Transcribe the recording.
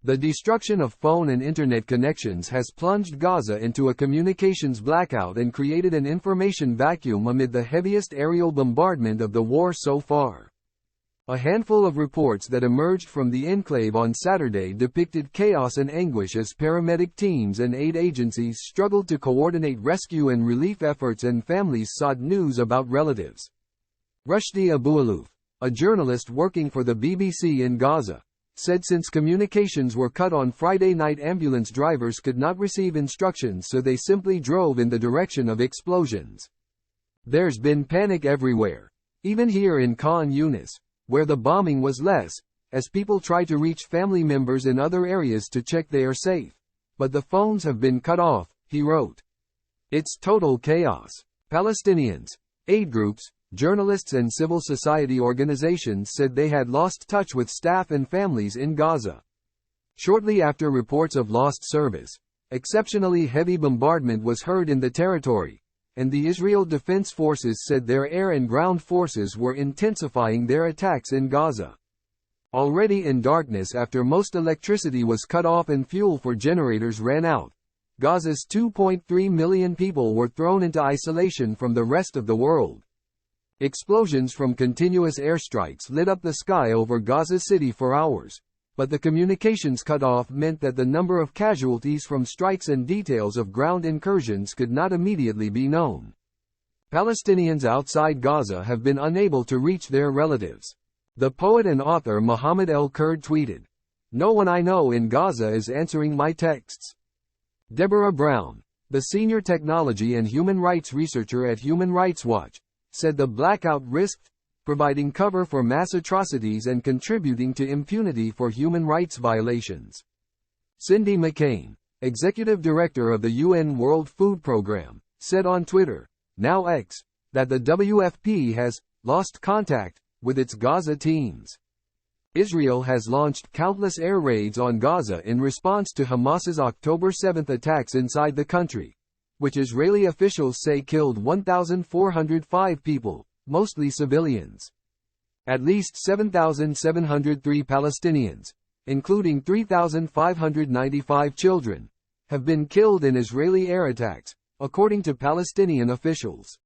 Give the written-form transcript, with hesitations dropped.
The destruction of phone and internet connections has plunged Gaza into a communications blackout and created an information vacuum amid the heaviest aerial bombardment of the war so far. A handful of reports that emerged from the enclave on Saturday depicted chaos and anguish as paramedic teams and aid agencies struggled to coordinate rescue and relief efforts and families sought news about relatives. Rushdie Abualouf, a journalist working for the BBC in Gaza, said since communications were cut on Friday night, ambulance drivers could not receive instructions, so they simply drove in the direction of explosions. There's been panic everywhere, even here in Khan Yunis, where the bombing was less, as people try to reach family members in other areas to check they are safe. But the phones have been cut off, he wrote. It's total chaos. Palestinians, aid groups, journalists and civil society organizations said they had lost touch with staff and families in Gaza. Shortly after reports of lost service, exceptionally heavy bombardment was heard in the territory, and the Israel Defense Forces said their air and ground forces were intensifying their attacks in Gaza. Already in darkness after most electricity was cut off and fuel for generators ran out, Gaza's 2.3 million people were thrown into isolation from the rest of the world. Explosions from continuous airstrikes lit up the sky over Gaza City for hours, but the communications cut-off meant that the number of casualties from strikes and details of ground incursions could not immediately be known. Palestinians outside Gaza have been unable to reach their relatives. The poet and author Mohammed El-Kurd tweeted, "No one I know in Gaza is answering my texts." Deborah Brown, the senior technology and human rights researcher at Human Rights Watch, said the blackout risked providing cover for mass atrocities and contributing to impunity for human rights violations. Cindy McCain, executive director of the UN World Food Programme, said on Twitter, now X, that the WFP has lost contact with its Gaza teams. Israel has launched countless air raids on Gaza in response to Hamas's October 7 attacks inside the country, which Israeli officials say killed 1,405 people, mostly civilians. At least 7,703 Palestinians, including 3,595 children, have been killed in Israeli air attacks, according to Palestinian officials.